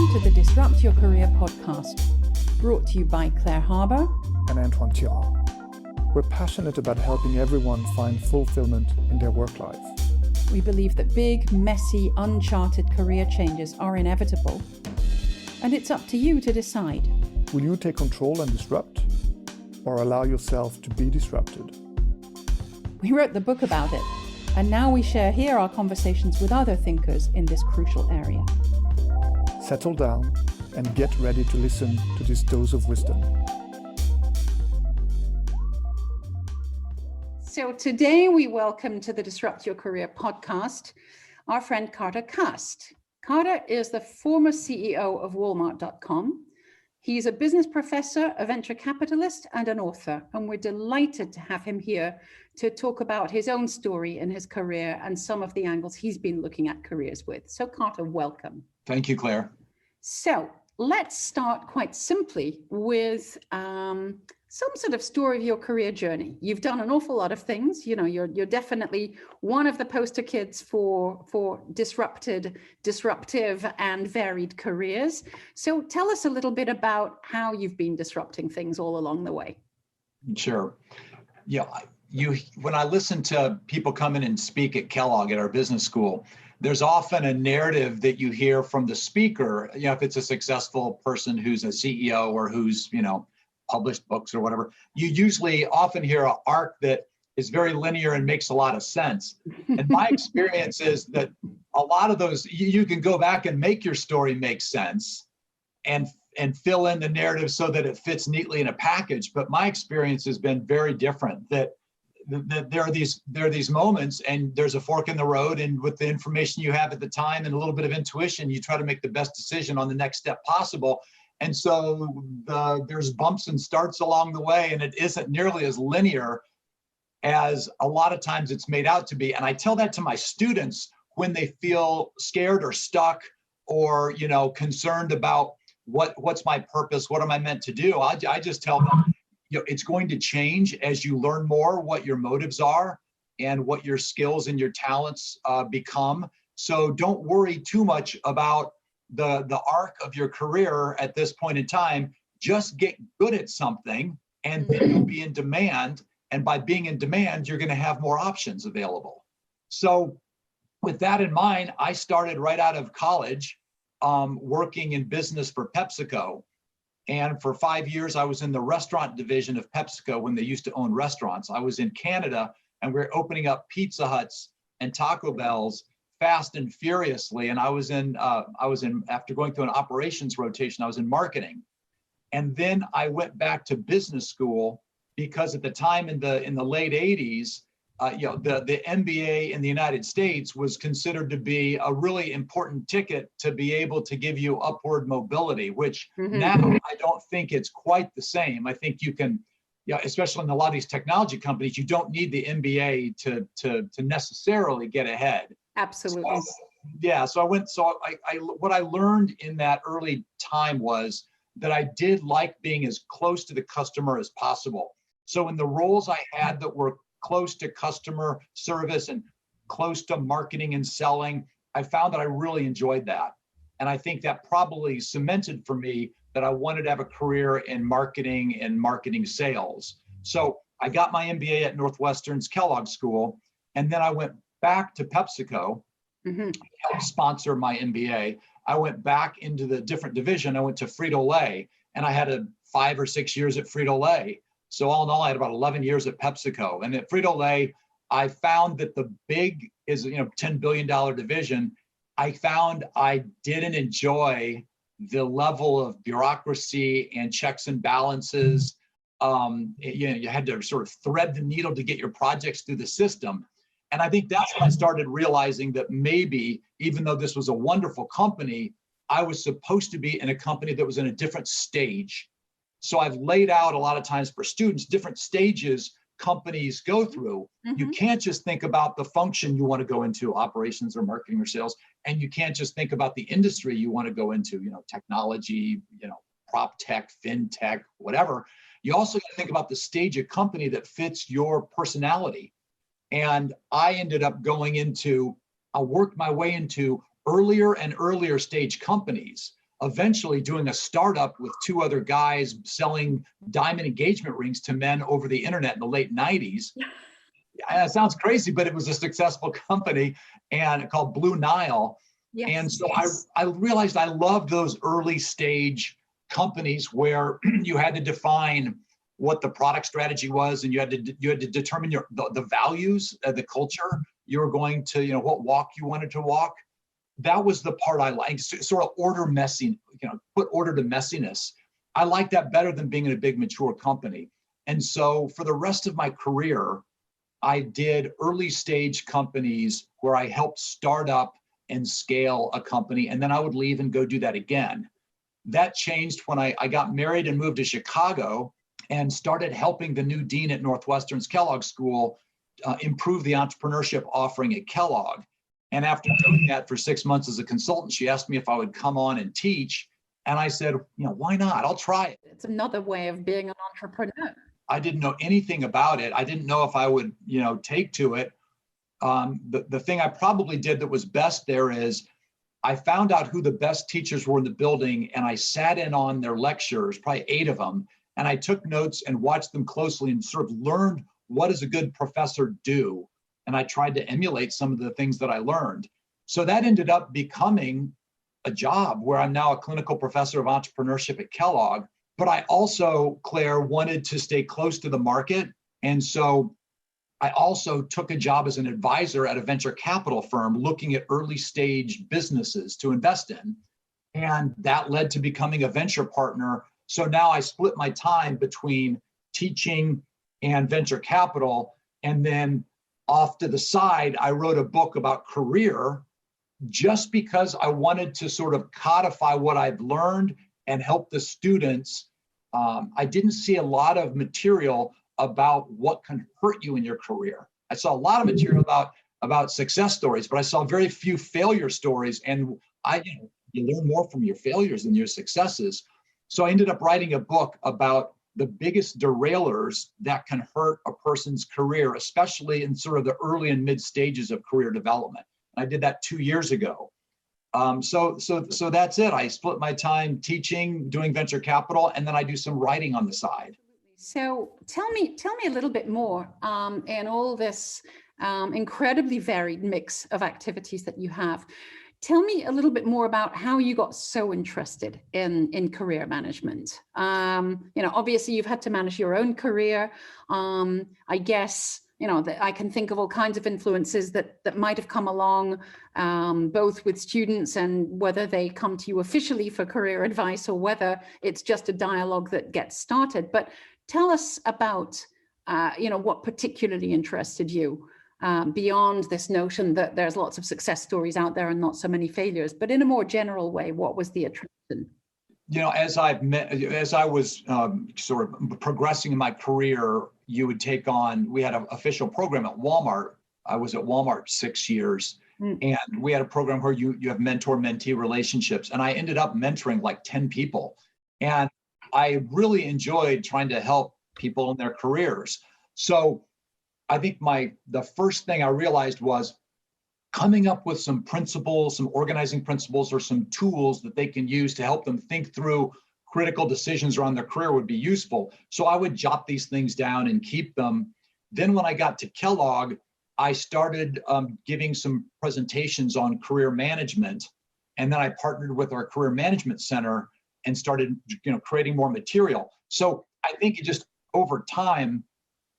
Welcome to the Disrupt Your Career podcast, brought to you by Claire Harbour and Antoine Tirant. We're passionate about helping everyone find fulfillment in their work life. We believe that big, messy, uncharted career changes are inevitable, and it's up to you to decide. Will you take control and disrupt, or allow yourself to be disrupted? We wrote the book about it, and now we share here our conversations with other thinkers in this crucial area. Settle down and get ready to listen to this dose of wisdom. So today we welcome to the Disrupt Your Career podcast our friend Carter Cast. Carter is the former CEO of Walmart.com. He's a business professor, a venture capitalist, and an author, and we're delighted to have him here to talk about his own story in his career and some of the angles he's been looking at careers with. So Carter, welcome. Thank you, Claire. So let's start quite simply with some sort of story of your career journey. You've done an awful lot of things. You know, you're definitely one of the poster kids for disruptive and varied careers. So tell us a little bit about how you've been disrupting things all along the way. Sure. Yeah, when I listen to people come in and speak at Kellogg at our business school, there's often a narrative that you hear from the speaker, you know, if it's a successful person who's a CEO or who's, you know, published books or whatever, you usually often hear an arc that is very linear and makes a lot of sense. And my experience is that a lot of those, you can go back and make your story make sense and fill in the narrative so that it fits neatly in a package. But my experience has been very different, that there are these moments and there's a fork in the road, and with the information you have at the time and a little bit of intuition, you try to make the best decision on the next step possible. And so there's bumps and starts along the way, and it isn't nearly as linear as a lot of times it's made out to be. And I tell that to my students when they feel scared or stuck or, you know, concerned about what's my purpose, what am I meant to do? I just tell them, you know, it's going to change as you learn more what your motives are and what your skills and your talents become. So don't worry too much about the arc of your career at this point in time. Just get good at something and then you'll be in demand. And by being in demand, you're going to have more options available. So with that in mind, I started right out of college working in business for PepsiCo. And for 5 years, I was in the restaurant division of PepsiCo when they used to own restaurants. I was in Canada and we were opening up Pizza Huts and Taco Bells fast and furiously. And I was in, after going through an operations rotation, I was in marketing. And then I went back to business school because at the time in the late 80s, you know, the MBA in the United States was considered to be a really important ticket to be able to give you upward mobility, which now I don't think it's quite the same. I think you can, yeah, especially in a lot of these technology companies, you don't need the MBA to necessarily get ahead. Absolutely. So what I learned in that early time was that I did like being as close to the customer as possible. So in the roles I had that were close to customer service and close to marketing and selling, I found that I really enjoyed that. And I think that probably cemented for me that I wanted to have a career in marketing and marketing sales. So I got my MBA at Northwestern's Kellogg School, and then I went back to PepsiCo, helped sponsor my MBA. I went back into the different division. I went to Frito Lay, and I had 5 or 6 years at Frito Lay. So all in all, I had about 11 years at PepsiCo. And at Frito Lay, I found that the big is, you know, $10 billion division. I found I didn't enjoy the level of bureaucracy and checks and balances. You know, you had to sort of thread the needle to get your projects through the system. And I think that's when I started realizing that maybe, even though this was a wonderful company, I was supposed to be in a company that was in a different stage. So I've laid out a lot of times for students different stages companies go through. You can't just think about the function you want to go into, operations or marketing or sales, and you can't just think about the industry you want to go into, you know, technology, you know, prop tech, fintech, whatever. You also got to think about the stage of company that fits your personality. And I ended up I worked my way into earlier and earlier stage companies. eventually doing a startup with two other guys selling diamond engagement rings to men over the internet in the late 90s. And it sounds crazy, but it was a successful company and called Blue Nile. Yes, and so yes. I realized I loved those early stage companies where you had to define what the product strategy was, and you had to determine the values, the culture you were going to, what walk you wanted to walk. That was the part I liked, sort of put order to messiness. I like that better than being in a big mature company. And so for the rest of my career, I did early stage companies where I helped start up and scale a company, and then I would leave and go do that again. That changed when I got married and moved to Chicago and started helping the new dean at Northwestern's Kellogg School improve the entrepreneurship offering at Kellogg. And after doing that for 6 months as a consultant, she asked me if I would come on and teach. And I said, why not? I'll try it. It's another way of being an entrepreneur. I didn't know anything about it. I didn't know if I would, take to it. The thing I probably did that was best there is I found out who the best teachers were in the building, and I sat in on their lectures, probably 8 of them, and I took notes and watched them closely and sort of learned what does a good professor do. And I tried to emulate some of the things that I learned. So that ended up becoming a job where I'm now a clinical professor of entrepreneurship at Kellogg. But I also, Claire, wanted to stay close to the market. And so I also took a job as an advisor at a venture capital firm looking at early stage businesses to invest in. And that led to becoming a venture partner. So now I split my time between teaching and venture capital. And then off to the side, I wrote a book about career just because I wanted to sort of codify what I've learned and help the students. I didn't see a lot of material about what can hurt you in your career. I saw a lot of material about success stories, but I saw very few failure stories. And you learn more from your failures than your successes. So I ended up writing a book about the biggest derailers that can hurt a person's career, especially in sort of the early and mid stages of career development. I did that 2 years ago. So that's it. I split my time teaching, doing venture capital, and then I do some writing on the side. So tell me a little bit more in all this incredibly varied mix of activities that you have. Tell me a little bit more about how you got so interested in career management. Obviously you've had to manage your own career. I guess, that I can think of all kinds of influences that might have come along, both with students and whether they come to you officially for career advice or whether it's just a dialogue that gets started. But tell us about, what particularly interested you. Beyond this notion that there's lots of success stories out there and not so many failures, but in a more general way, what was the attraction? As I was sort of progressing in my career, we had an official program at Walmart. I was at Walmart 6 years, and we had a program where you have mentor-mentee relationships, and I ended up mentoring like 10 people. And I really enjoyed trying to help people in their careers. So I think the first thing I realized was coming up with some principles, some organizing principles, or some tools that they can use to help them think through critical decisions around their career would be useful. So I would jot these things down and keep them. Then when I got to Kellogg, I started giving some presentations on career management. And then I partnered with our career management center and started creating more material. So I think it just over time,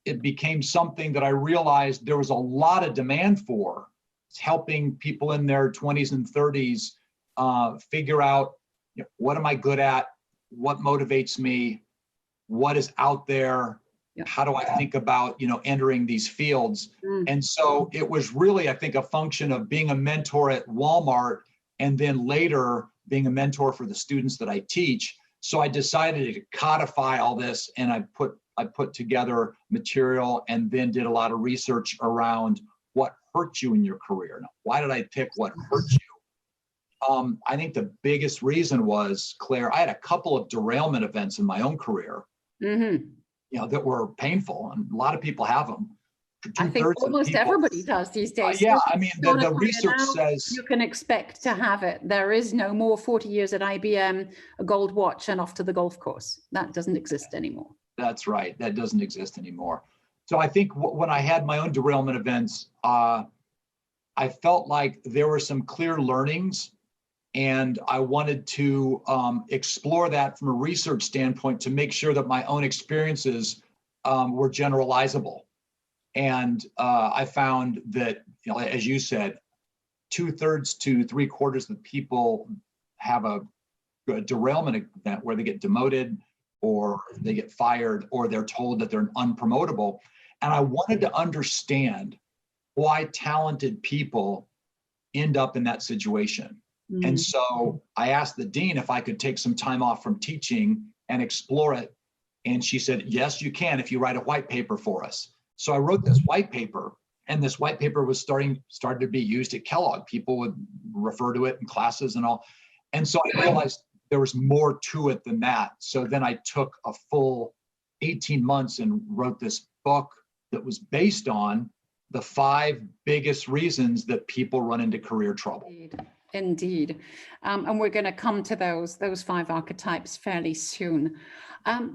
it became something that I realized there was a lot of demand for. It's helping people in their 20s and 30s figure out, what am I good at? What motivates me? What is out there? How do I think about, entering these fields? And so it was really, I think, a function of being a mentor at Walmart and then later being a mentor for the students that I teach. So I decided to codify all this, and I put together material and then did a lot of research around what hurt you in your career. Now, why did I pick what hurt you? I think the biggest reason was, Claire, I had a couple of derailment events in my own career, that were painful, and a lot of people have them. I think almost everybody does these days. Yeah, I mean, the research now, says you can expect to have it. There is no more 40 years at IBM, a gold watch, and off to the golf course. That doesn't exist anymore. That's right. That doesn't exist anymore. So I think when I had my own derailment events, I felt like there were some clear learnings, and I wanted to explore that from a research standpoint to make sure that my own experiences were generalizable. And I found that, as you said, 2/3 to 3/4 of people have a derailment event where they get demoted or they get fired or they're told that they're unpromotable. And I wanted to understand why talented people end up in that situation. Mm-hmm. And so I asked the dean if I could take some time off from teaching and explore it. And she said, yes, you can if you write a white paper for us. So I wrote this white paper, and this white paper was started to be used at Kellogg. People would refer to it in classes and all. And so I realized there was more to it than that. So then I took a full 18 months and wrote this book that was based on the 5 biggest reasons that people run into career trouble. Indeed. And we're going to come to those 5 archetypes fairly soon.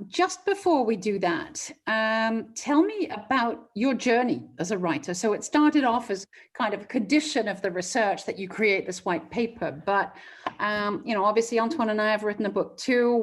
Just before we do that, tell me about your journey as a writer. So it started off as kind of a condition of the research that you create this white paper. But, obviously Antoine and I have written a book too.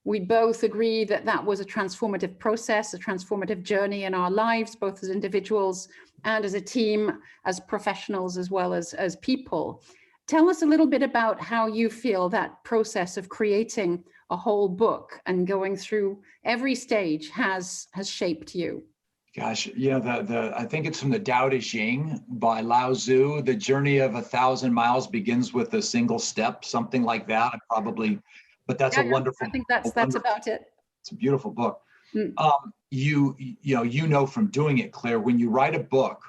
We both agree that that was a transformative process, a transformative journey in our lives, both as individuals and as a team, as professionals, as well as people. Tell us a little bit about how you feel that process of creating a whole book and going through every stage has shaped you. Gosh, I think it's from the Tao Te Ching by Lao Tzu. The journey of 1,000 miles begins with a single step, something like that. But that's a wonderful. I think that's about it. It's a beautiful book. You know from doing it, Claire, when you write a book,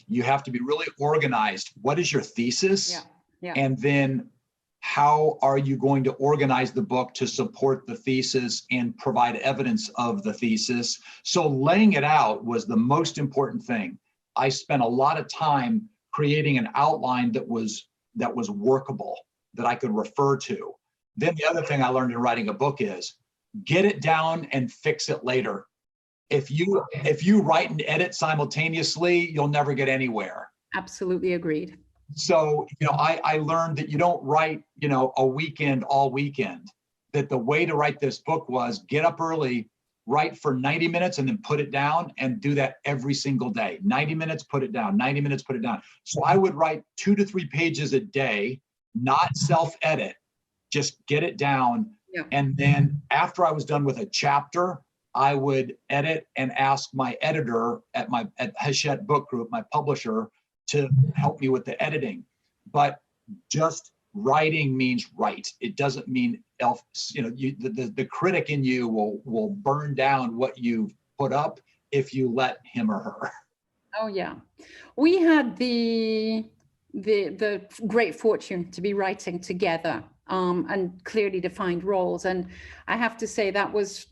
you have to be really organized. What is your thesis? Yeah. And then how are you going to organize the book to support the thesis and provide evidence of the thesis? So laying it out was the most important thing. I spent a lot of time creating an outline that was workable, that I could refer to. Then the other thing I learned in writing a book is get it down and fix it later. If you write and edit simultaneously, you'll never get anywhere. Absolutely agreed. So, I learned that you don't write, a weekend, all weekend, that the way to write this book was get up early, write for 90 minutes and then put it down, and do that every single day. 90 minutes, put it down, 90 minutes, put it down. So I would write 2 to 3 pages a day, not self-edit, just get it down. Yeah. And then after I was done with a chapter, I would edit and ask my editor at Hachette Book Group, my publisher, to help me with the editing. But just writing means right. It doesn't mean the critic in you will burn down what you've put up if you let him or her. Oh yeah, we had the great fortune to be writing together and clearly defined roles, and I have to say that was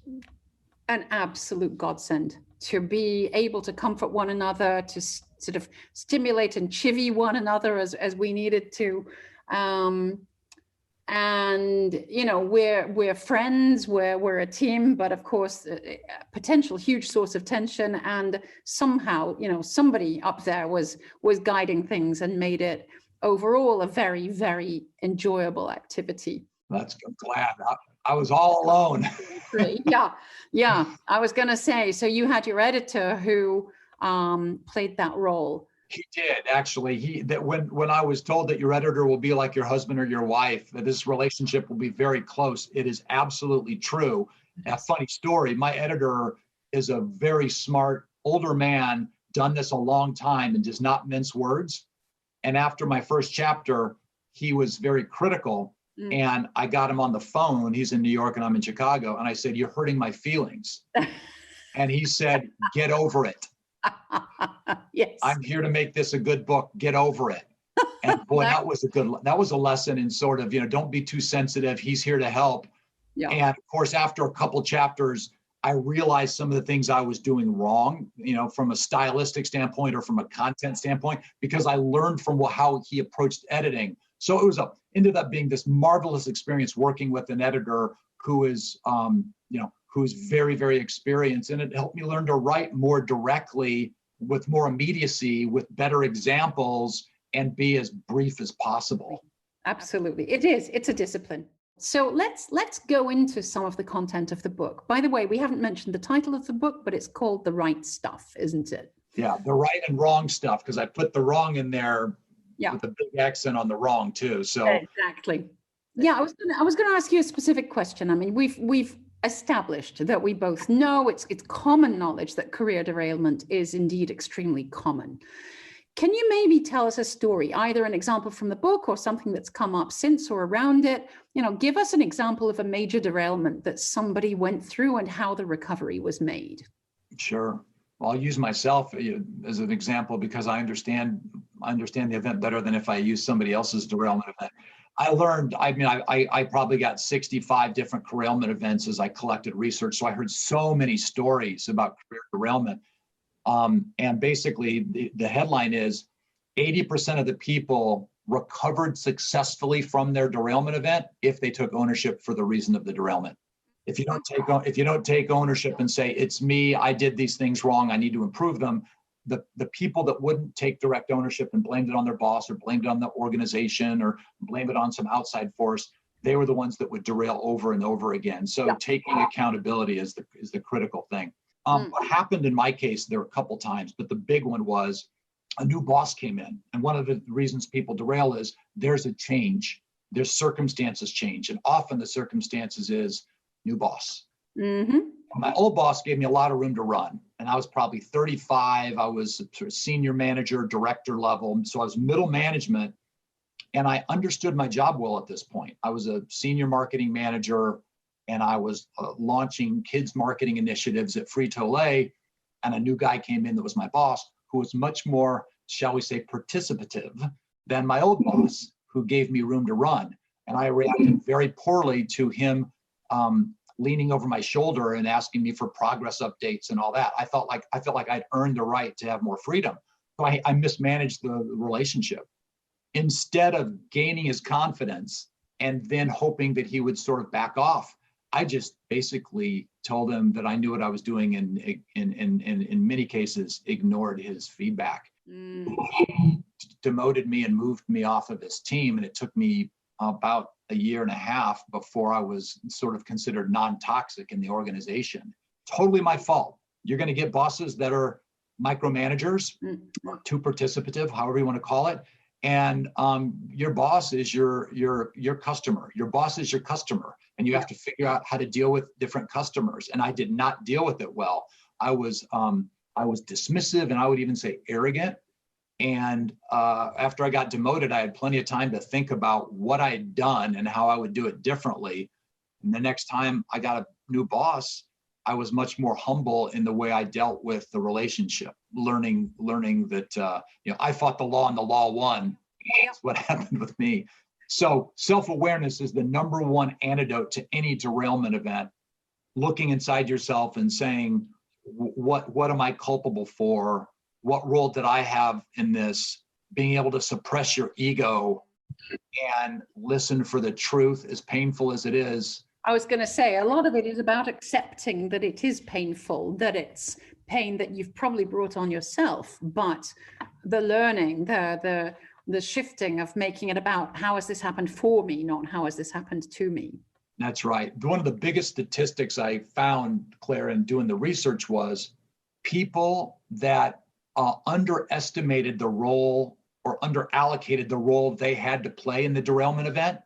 an absolute godsend to be able to comfort one another, to sort of stimulate and chivvy one another as we needed to. And, we're friends, we're a team, but of course, a potential huge source of tension. And somehow, somebody up there was guiding things and made it overall a very, very enjoyable activity. I'm glad. I was all alone. Yeah. I was going to say, so you had your editor who played that role. He did, actually. When I was told that your editor will be like your husband or your wife, that this relationship will be very close, it is absolutely true. A funny story, my editor is a very smart, older man, done this a long time and does not mince words. And after my first chapter, he was very critical. And I got him on the phone. He's in New York and I'm in Chicago. And I said, "You're hurting my feelings." And he said, "Get over it." Yes. "I'm here to make this a good book. Get over it." And boy, that was a lesson in sort of, don't be too sensitive. He's here to help. Yeah. And of course, after a couple chapters, I realized some of the things I was doing wrong, from a stylistic standpoint or from a content standpoint, because I learned from how he approached editing. So it ended up being this marvelous experience working with an editor who is, who's very, very experienced, and it helped me learn to write more directly, with more immediacy, with better examples, and be as brief as possible. Absolutely, it is. It's a discipline. So let's go into some of the content of the book. By the way, we haven't mentioned the title of the book, but it's called The Right Stuff, isn't it? Yeah, the right and wrong stuff, because I put the wrong in there with a big accent on the wrong too. So exactly. Yeah, I was going to ask you a specific question. I mean, we've established that we both know it's common knowledge that career derailment is indeed extremely common. Can you maybe tell us a story, either an example from the book or something that's come up since or around it? Give us an example of a major derailment that somebody went through and how the recovery was made. Sure. Well, I'll use myself as an example because I understand the event better than if I use somebody else's derailment event. I probably got 65 different derailment events as I collected research. So I heard so many stories about career derailment. And basically the headline is 80% of the people recovered successfully from their derailment event if they took ownership for the reason of the derailment. If you don't take ownership and say, it's me, I did these things wrong, I need to improve them, the people that wouldn't take direct ownership and blamed it on their boss or blamed it on the organization or blame it on some outside force, they were the ones that would derail over and over again. So taking accountability is the critical thing. What happened in my case, there were a couple times, but the big one was a new boss came in. And one of the reasons people derail is there's a change, there's circumstances change. And often the circumstances is new boss. Mm-hmm. My old boss gave me a lot of room to run. And I was probably 35. I was sort of senior manager, director level. So I was middle management. And I understood my job well at this point. I was a senior marketing manager, and I was launching kids marketing initiatives at Frito Lay, and a new guy came in that was my boss, who was much more, shall we say, participative than my old boss, who gave me room to run. And I reacted very poorly to him leaning over my shoulder and asking me for progress updates and all that. I felt like I'd earned the right to have more freedom. So I mismanaged the relationship. Instead of gaining his confidence and then hoping that he would sort of back off, I just basically told him that I knew what I was doing, and in many cases ignored his feedback. He demoted me and moved me off of his team, and it took me about a year and a half before I was sort of considered non-toxic in the organization. Totally my fault. You're going to get bosses that are micromanagers, or too participative, however you want to call it. And your boss is your customer. Your boss is your customer, and you have to figure out how to deal with different customers. And I did not deal with it well. I was dismissive, and I would even say arrogant. And after I got demoted, I had plenty of time to think about what I had done and how I would do it differently. And the next time I got a new boss, I was much more humble in the way I dealt with the relationship, learning that I fought the law and the law won. That's what happened with me. So self-awareness is the number one antidote to any derailment event. Looking inside yourself and saying, what am I culpable for? What role did I have in this? Being able to suppress your ego and listen for the truth, as painful as it is. I was going to say, a lot of it is about accepting that it is painful, that it's pain that you've probably brought on yourself, but the learning, the shifting of making it about how has this happened for me, not how has this happened to me. That's right. One of the biggest statistics I found, Claire, in doing the research was people that underestimated the role or underallocated the role they had to play in the derailment event.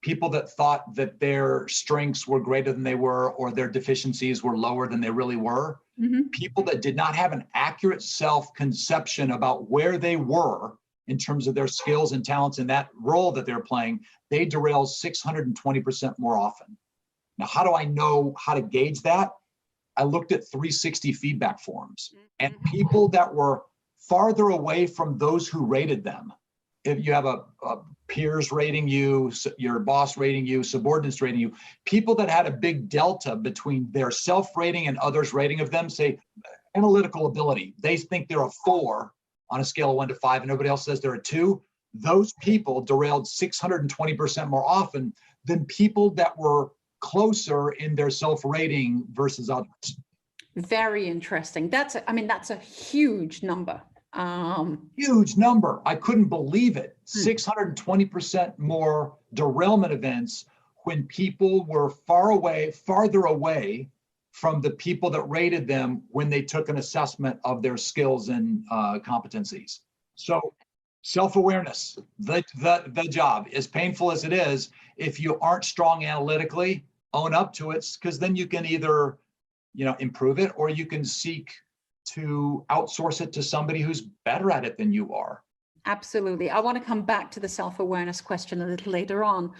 People that thought that their strengths were greater than they were, or their deficiencies were lower than they really were. Mm-hmm. People that did not have an accurate self-conception about where they were in terms of their skills and talents in that role that they're playing, they derail 620% more often. Now, how do I know how to gauge that? I looked at 360 feedback forms, and people that were farther away from those who rated them. If you have a peers rating you, your boss rating you, subordinates rating you, people that had a big delta between their self-rating and others' rating of them, say analytical ability, they think they're a 4 on a scale of 1 to 5 and nobody else says they're a 2, those people derailed 620% more often than people that were closer in their self-rating versus others. Very interesting. That's a huge number. Huge number. I couldn't believe it. 620% more derailment events when people were farther away from the people that rated them when they took an assessment of their skills and competencies. So self-awareness, the job, as painful as it is, if you aren't strong analytically, own up to it, because then you can either, improve it, or you can seek to outsource it to somebody who's better at it than you are. Absolutely. I want to come back to the self-awareness question a little later on,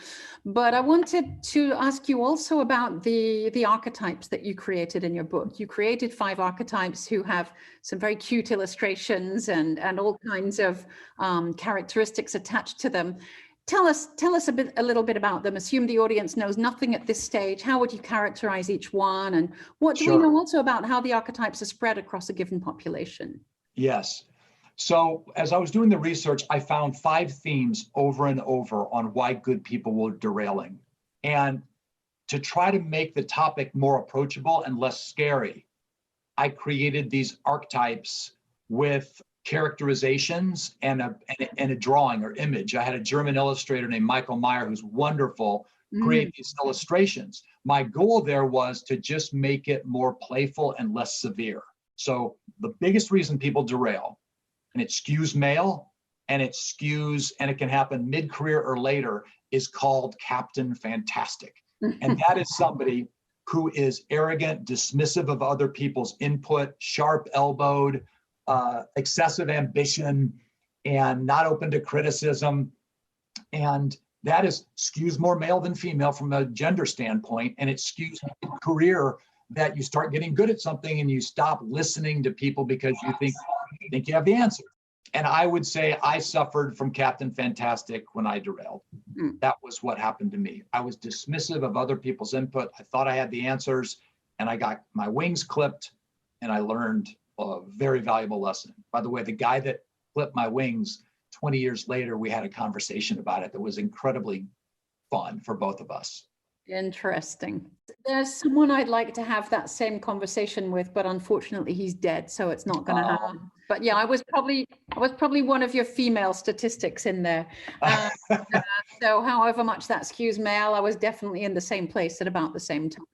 but I wanted to ask you also about the archetypes that you created in your book. You created 5 archetypes who have some very cute illustrations and all kinds of characteristics attached to them. Tell us a little bit about them. Assume the audience knows nothing at this stage. How would you characterize each one? And what do we know also about how the archetypes are spread across a given population? Yes. So as I was doing the research, I found 5 themes over and over on why good people were derailing. And to try to make the topic more approachable and less scary, I created these archetypes with characterizations and a drawing or image. I had a German illustrator named Michael Meyer, who's wonderful, create these illustrations. My goal there was to just make it more playful and less severe. So the biggest reason people derail, and it skews male, and it can happen mid-career or later, is called Captain Fantastic. And that is somebody who is arrogant, dismissive of other people's input, sharp-elbowed, excessive ambition, and not open to criticism. And that skews more male than female from a gender standpoint. And it skews career, that you start getting good at something and you stop listening to people because you think you have the answer. And I would say I suffered from Captain Fantastic when I derailed. That was what happened to me. I was dismissive of other people's input. I thought I had the answers, and I got my wings clipped, and I learned a very valuable lesson. By the way, the guy that clipped my wings, 20 years later, we had a conversation about it that was incredibly fun for both of us. Interesting. There's someone I'd like to have that same conversation with, but unfortunately he's dead, so it's not going to happen. But yeah, I was probably one of your female statistics in there. So however much that skews male, I was definitely in the same place at about the same time.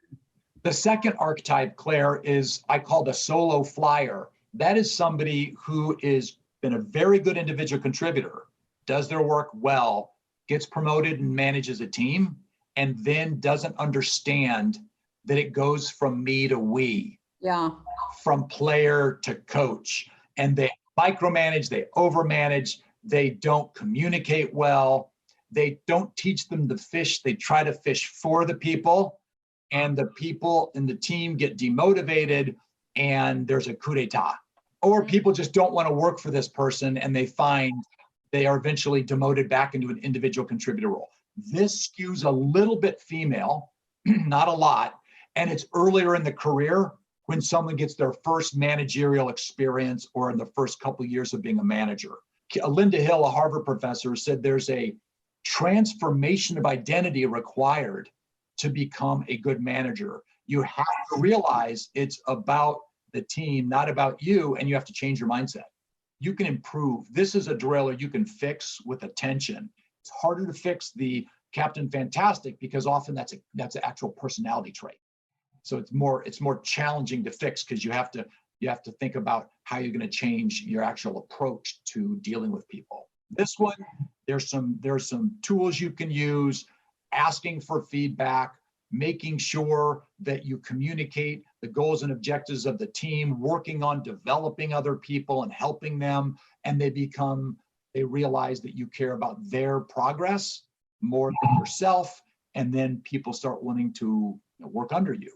The second archetype, Claire, is I call the solo flyer. That is somebody who is been a very good individual contributor, does their work well, gets promoted and manages a team, and then doesn't understand that it goes from me to we, from player to coach. And they micromanage, they overmanage, they don't communicate well, they don't teach them to fish, they try to fish for the people, and the people in the team get demotivated and there's a coup d'etat. Or people just don't want to work for this person and they find they are eventually demoted back into an individual contributor role. This skews a little bit female, not a lot, and it's earlier in the career when someone gets their first managerial experience or in the first couple of years of being a manager. Linda Hill, a Harvard professor, said there's a transformation of identity required to become a good manager. You have to realize it's about the team, not about you, and you have to change your mindset. You can improve. This is a derailer you can fix with attention. It's harder to fix the Captain Fantastic because often that's an actual personality trait. So it's more challenging to fix because you have to think about how you're going to change your actual approach to dealing with people. This one, there's some tools you can use, asking for feedback, making sure that you communicate the goals and objectives of the team, working on developing other people and helping them, and they realize that you care about their progress more than yourself, and then people start wanting to work under you.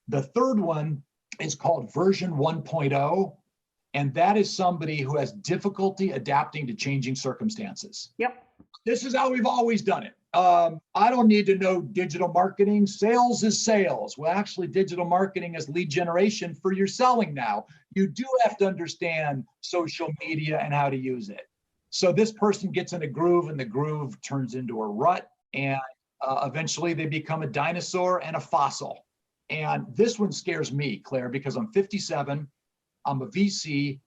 The third one is called version 1.0, And that is somebody who has difficulty adapting to changing circumstances. Yep. This is how we've always done it. I don't need to know digital marketing. Sales is sales. Well, actually, digital marketing is lead generation for your selling now. You do have to understand social media and how to use it. So this person gets in a groove, and the groove turns into a rut, and eventually they become a dinosaur and a fossil. And this one scares me, Claire, because I'm 57. I'm a VC.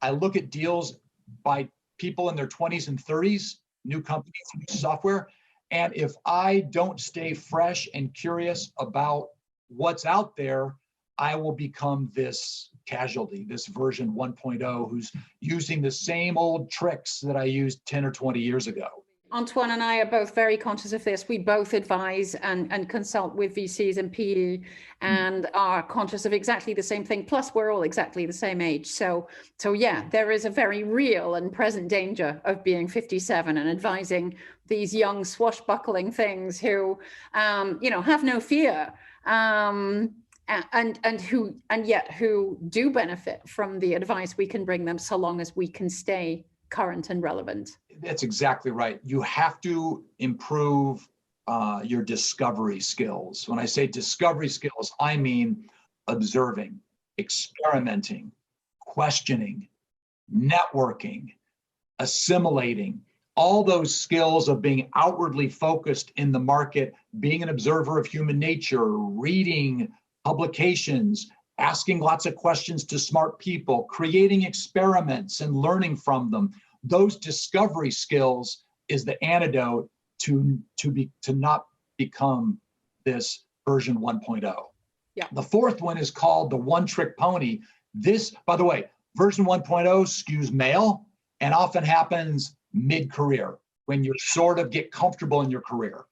I look at deals by people in their 20s and 30s, new companies, new software. And if I don't stay fresh and curious about what's out there, I will become this casualty, this version 1.0, who's using the same old tricks that I used 10 or 20 years ago. Antoine and I are both very conscious of this. We both advise and consult with VCs and PE and are conscious of exactly the same thing. Plus, we're all exactly the same age. So yeah, there is a very real and present danger of being 57 and advising these young swashbuckling things who, have no fear. And yet who do benefit from the advice we can bring them, so long as we can stay current and relevant. That's exactly right. You have to improve your discovery skills. When I say discovery skills, I mean observing, experimenting, questioning, networking, assimilating, all those skills of being outwardly focused in the market, being an observer of human nature, reading publications, asking lots of questions to smart people, creating experiments and learning from them. Those discovery skills is the antidote to not become this version 1.0. Yeah. The fourth one is called the one-trick pony. This, by the way, version 1.0 skews male and often happens mid-career, when you sort of get comfortable in your career.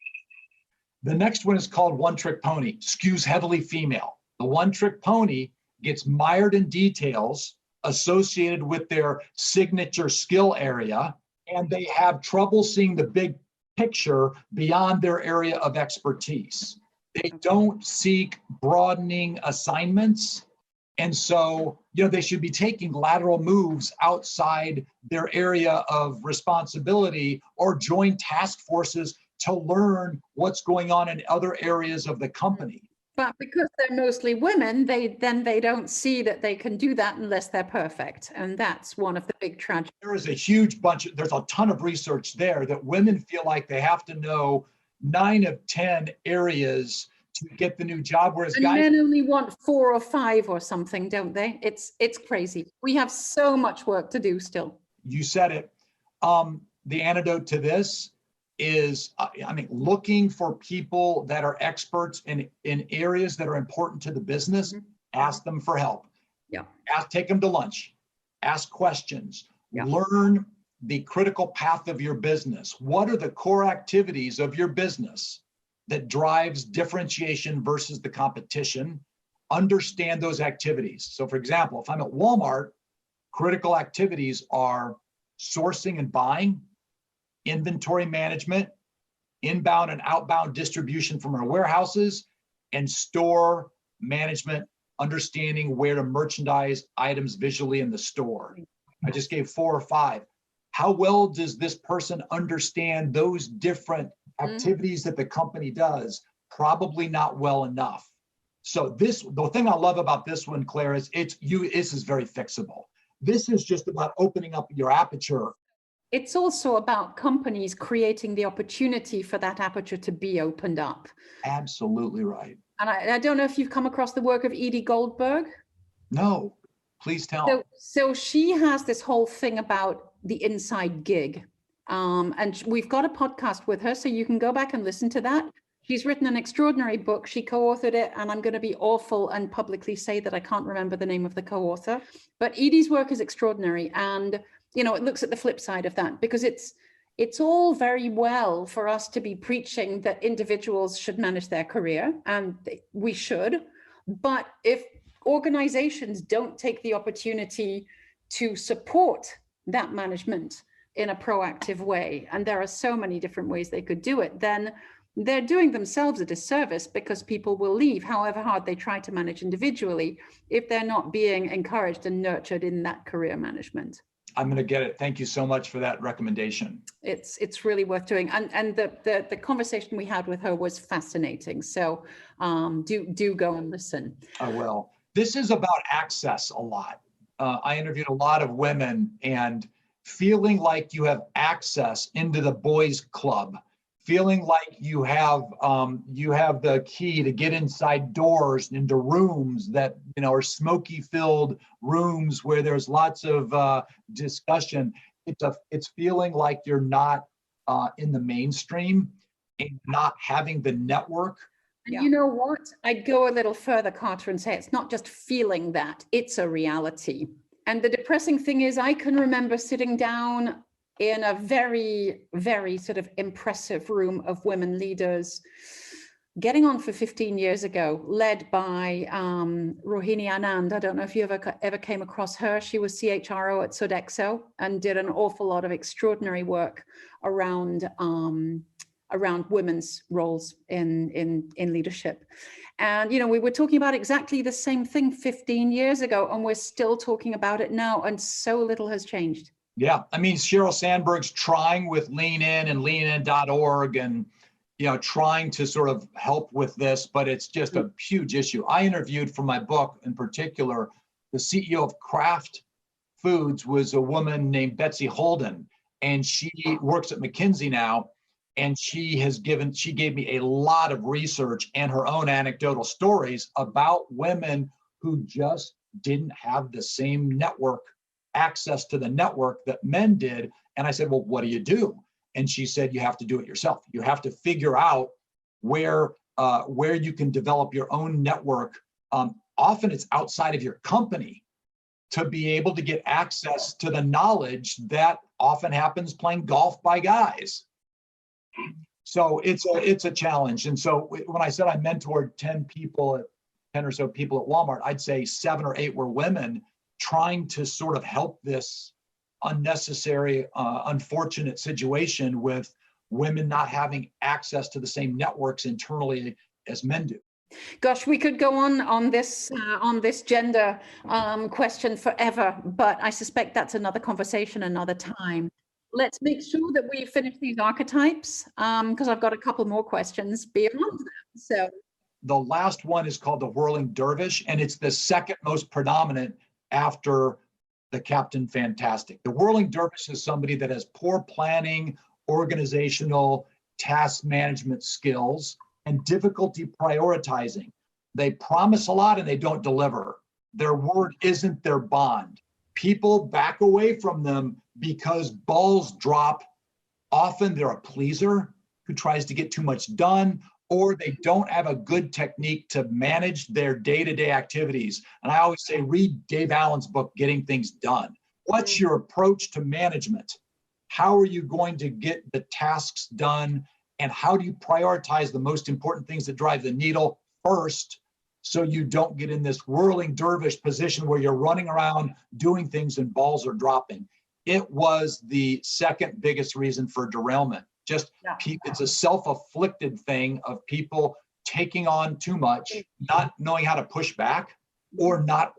The next one is called one-trick pony, skews heavily female. The one-trick pony gets mired in details associated with their signature skill area, and they have trouble seeing the big picture beyond their area of expertise. They don't seek broadening assignments. And so, they should be taking lateral moves outside their area of responsibility or join task forces to learn what's going on in other areas of the company. But because they're mostly women, they don't see that they can do that unless they're perfect. And that's one of the big tragedies. There is there's a ton of research there that women feel like they have to know 9 of 10 areas to get the new job, whereas and guys— men only want 4 or 5 or something, don't they? It's crazy. We have so much work to do still. You said it. The antidote to this is, looking for people that are experts in areas that are important to the business. Mm-hmm. Ask them for help. Yeah. Take them to lunch. Ask questions. Yeah. Learn the critical path of your business. What are the core activities of your business that drives differentiation versus the competition? Understand those activities. So for example, if I'm at Walmart, critical activities are sourcing and buying, inventory management, inbound and outbound distribution from our warehouses, and store management, understanding where to merchandise items visually in the store. I just gave 4 or 5. How well does this person understand those different activities that the company does? Probably not well enough. So the thing I love about this one, Claire, is this is very fixable. This is just about opening up your aperture. It's also about companies creating the opportunity for that aperture to be opened up. Absolutely right. And I don't know if you've come across the work of Edie Goldberg. No, please tell. So she has this whole thing about the inside gig. And we've got a podcast with her, so you can go back and listen to that. She's written an extraordinary book. She co-authored it, and I'm going to be awful and publicly say that I can't remember the name of the co-author. But Edie's work is extraordinary. And, it looks at the flip side of that, because it's all very well for us to be preaching that individuals should manage their career, and we should. But if organizations don't take the opportunity to support that management in a proactive way, and there are so many different ways they could do it, then they're doing themselves a disservice, because people will leave, however hard they try to manage individually, if they're not being encouraged and nurtured in that career management. I'm going to get it. Thank you so much for that recommendation. It's really worth doing. And the conversation we had with her was fascinating. So do go and listen. I will. This is about access a lot. I interviewed a lot of women, and feeling like you have access into the boys' club, feeling like you have the key to get inside doors into rooms that are smoky-filled rooms where there's lots of discussion. It's feeling like you're not in the mainstream and not having the network. And you know what? I'd go a little further, Carter, and say it's not just feeling that, it's a reality. And the depressing thing is, I can remember sitting down in a very, very sort of impressive room of women leaders, getting on for 15 years ago, led by Rohini Anand. I don't know if you ever came across her. She was CHRO at Sodexo and did an awful lot of extraordinary work around women's roles in leadership. And, we were talking about exactly the same thing 15 years ago, and we're still talking about it now, and so little has changed. Yeah, I mean, Sheryl Sandberg's trying with Lean In and leanin.org and, trying to sort of help with this, but it's just a huge issue. I interviewed for my book in particular, the CEO of Kraft Foods was a woman named Betsy Holden, and she works at McKinsey now. And she gave me a lot of research and her own anecdotal stories about women who just didn't have the same access to the network that men did. And I said, well, what do you do? And she said, you have to do it yourself. You have to figure out where you can develop your own network. Often it's outside of your company, to be able to get access to the knowledge that often happens playing golf by guys. So it's a challenge. And so when I said I mentored 10 or so people at Walmart, I'd say 7 or 8 were women trying to sort of help this unnecessary, unfortunate situation with women not having access to the same networks internally as men do. Gosh, we could go on this gender question forever, but I suspect that's another conversation another time. Let's make sure that we finish these archetypes, because I've got a couple more questions beyond that. So the last one is called the whirling dervish, and it's the second most predominant after the Captain Fantastic. The whirling dervish is somebody that has poor planning, organizational, task management skills, and difficulty prioritizing. They promise a lot and they don't deliver. Their word isn't their bond. People back away from them because balls drop. Often they're a pleaser who tries to get too much done, or they don't have a good technique to manage their day-to-day activities. And I always say, read Dave Allen's book, Getting Things Done. What's your approach to management? How are you going to get the tasks done? And how do you prioritize the most important things that drive the needle first, so you don't get in this whirling dervish position where you're running around doing things and balls are dropping? It was the second biggest reason for derailment. It's a self-afflicted thing of people taking on too much, not knowing how to push back, or not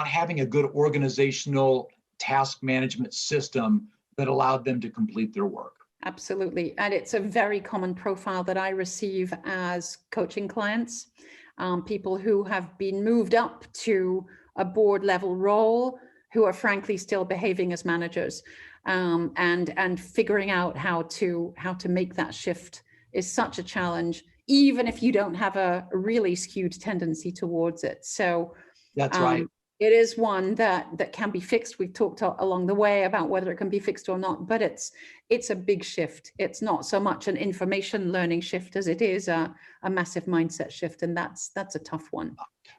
having a good organizational task management system that allowed them to complete their work. Absolutely. And it's a very common profile that I receive as coaching clients, people who have been moved up to a board level role, who are frankly still behaving as managers, and figuring out how to make that shift is such a challenge, even if you don't have a really skewed tendency towards it. So that's right. It is one that can be fixed. We've talked along the way about whether it can be fixed or not, but it's a big shift. It's not so much an information learning shift as it is a massive mindset shift, and that's a tough one.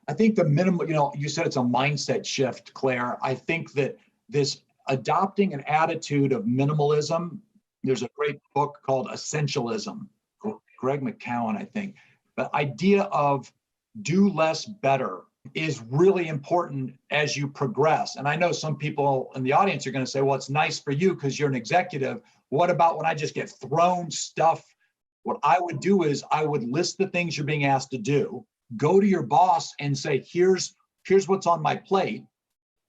I think the minimum, you said it's a mindset shift, Claire. I think that this adopting an attitude of minimalism, there's a great book called Essentialism, Greg McKeown, I think. The idea of do less better is really important as you progress. And I know some people in the audience are going to say, well, it's nice for you because you're an executive. What about when I just get thrown stuff What I would do is I would list the things you're being asked to do, go to your boss and say, here's what's on my plate.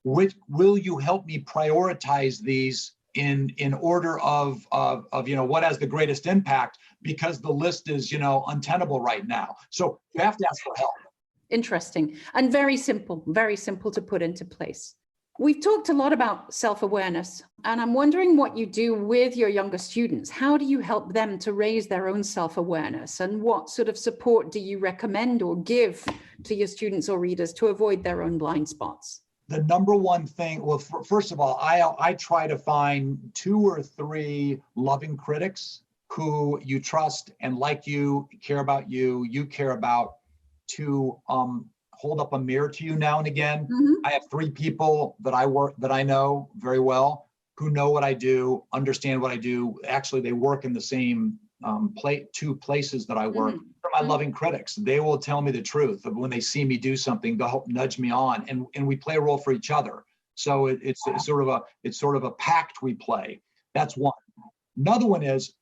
Which will you help me prioritize these in order of what has the greatest impact, because the list is untenable right now. So you have to ask for help. Interesting and very simple to put into place. We've talked a lot about self-awareness, and I'm wondering what you do with your younger students. How do you help them to raise their own self-awareness, and what sort of support do you recommend or give to your students or readers to avoid their own blind spots? The number one thing, well, first of all, I try to find 2 or 3 loving critics who you trust and like you, care about you care about, to hold up a mirror to you now and again. Mm-hmm. I have 3 people that I know very well, who know what I do, understand what I do. Actually, they work in the same 2 places that I work. Mm-hmm. They're my loving critics. They will tell me the truth. When they see me do something, they'll help nudge me on, and we play a role for each other. So it's sort of a pact we play. That's one. Another one is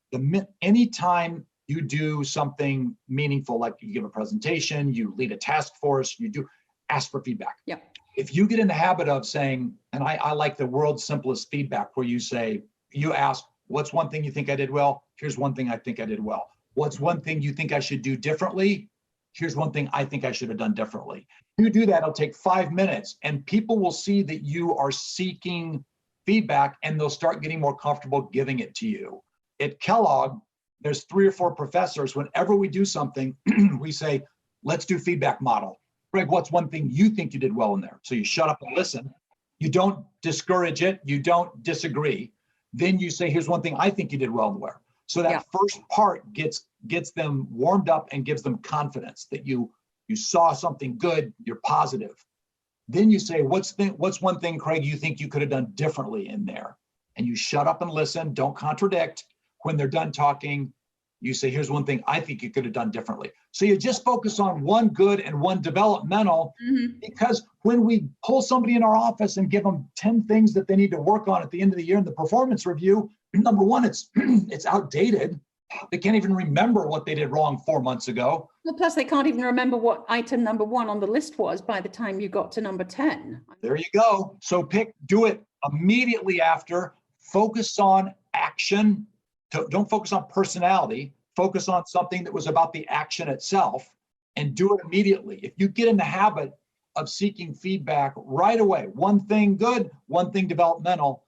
anytime you do something meaningful, like you give a presentation, you lead a task force, ask for feedback. Yeah. If you get in the habit of saying, and I like the world's simplest feedback, where you ask, what's one thing you think I did well? Here's one thing I think I did well. What's one thing you think I should do differently? Here's one thing I think I should have done differently. You do that, it'll take 5 minutes, and people will see that you are seeking feedback, and they'll start getting more comfortable giving it to you. At Kellogg, there's 3 or 4 professors. Whenever we do something, we say, let's do feedback model. Greg, what's one thing you think you did well in there? So you shut up and listen. You don't discourage it. You don't disagree. Then you say, here's one thing I think you did well in there. So that first part gets them warmed up and gives them confidence that you saw something good, you're positive. Then you say, what's one thing, Craig, you think you could have done differently in there? And you shut up and listen, don't contradict. When they're done talking, you say, here's one thing I think you could have done differently. So you just focus on one good and one developmental, because when we pull somebody in our office and give them 10 things that they need to work on at the end of the year in the performance review, number one, it's outdated. They can't even remember what they did wrong 4 months ago. Well, plus they can't even remember what item number 1 on the list was by the time you got to number 10. There you go. So do it immediately after. Focus on action. Don't focus on personality. Focus on something that was about the action itself, and do it immediately. If you get in the habit of seeking feedback right away, one thing good, one thing developmental,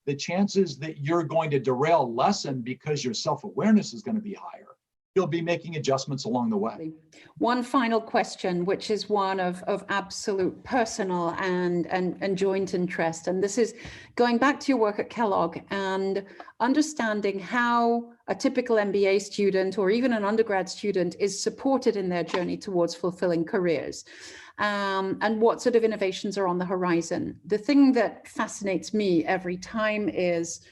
the chances that you're going to derail lessen, because your self-awareness is going to be higher. You'll be making adjustments along the way. One final question, which is one of absolute personal and joint interest. And this is going back to your work at Kellogg and understanding how a typical MBA student or even an undergrad student is supported in their journey towards fulfilling careers, and what sort of innovations are on the horizon. The thing that fascinates me every time is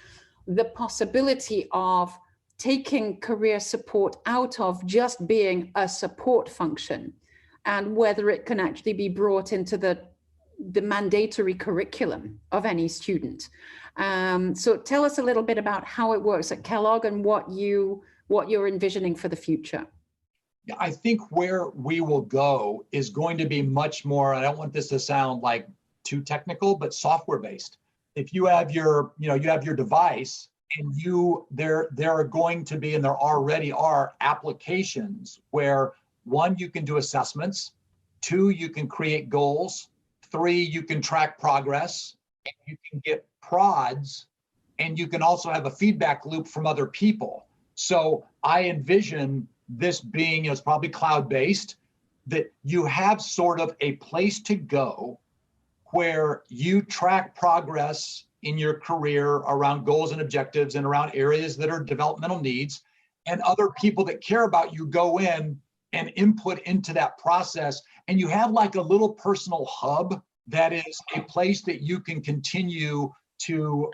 the possibility of taking career support out of just being a support function, and whether it can actually be brought into the mandatory curriculum of any student. So tell us a little bit about how it works at Kellogg and what you're envisioning for the future. Yeah, I think where we will go is going to be much more, I don't want this to sound like too technical, but software based. If you have your device, and there are going to be, and there already are, applications where 1, you can do assessments, 2, you can create goals, 3, you can track progress, and you can get prods, and you can also have a feedback loop from other people. So I envision this being, it's probably cloud-based, that you have sort of a place to go where you track progress in your career around goals and objectives and around areas that are developmental needs, and other people that care about you go in and input into that process. And you have like a little personal hub that is a place that you can continue to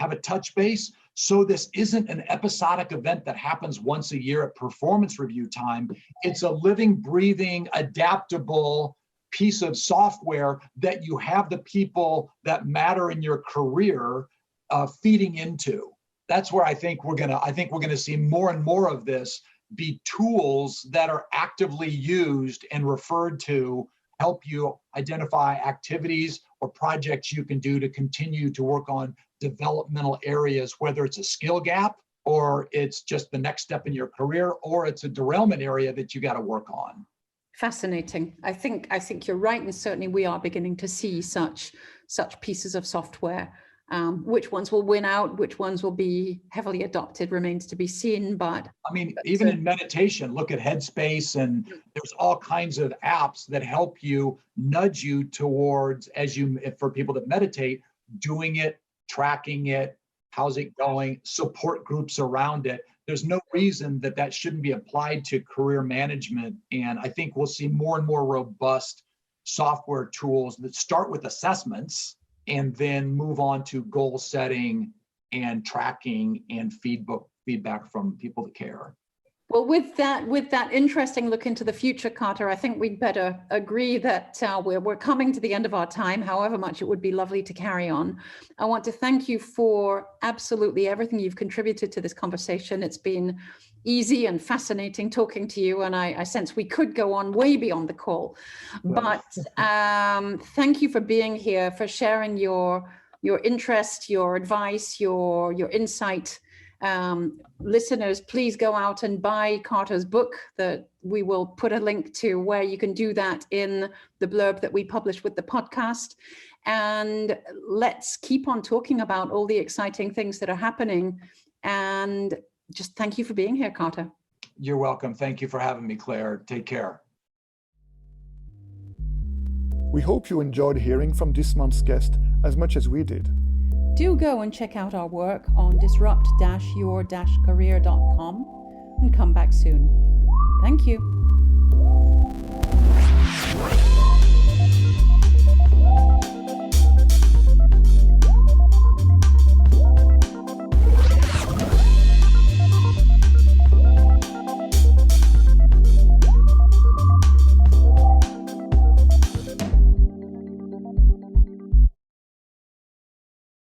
have a touch base. So this isn't an episodic event that happens once a year at performance review time. It's a living, breathing, adaptable piece of software that you have the people that matter in your career feeding into. that's where I think we're gonna see more and more of this be tools that are actively used and referred to help you identify activities or projects you can do to continue to work on developmental areas, whether it's a skill gap or it's just the next step in your career, or it's a derailment area that you got to work on. Fascinating. I think you're right, and certainly we are beginning to see such pieces of software. Which ones will win out, which ones will be heavily adopted remains to be seen. But I mean, even in meditation, look at Headspace, and there's all kinds of apps that help you, nudge you towards, for people that meditate, doing it, tracking it, how's it going, support groups around it. There's no reason that shouldn't be applied to career management. And I think we'll see more and more robust software tools that start with assessments and then move on to goal setting and tracking and feedback from people that care. Well, with that interesting look into the future, Carter, I think we'd better agree that we're coming to the end of our time, however much it would be lovely to carry on. I want to thank you for absolutely everything you've contributed to this conversation. It's been easy and fascinating talking to you, and I sense we could go on way beyond the call. But thank you for being here, for sharing your interest, your advice, your insight. Listeners, please go out and buy Carter's book. That we will put a link to where you can do that in the blurb that we publish with the podcast. And let's keep on talking about all the exciting things that are happening. And just thank you for being here, Carter. You're welcome. Thank you for having me, Claire. Take care. We hope you enjoyed hearing from this month's guest as much as we did. Do go and check out our work on disrupt-your-career.com and come back soon. Thank you.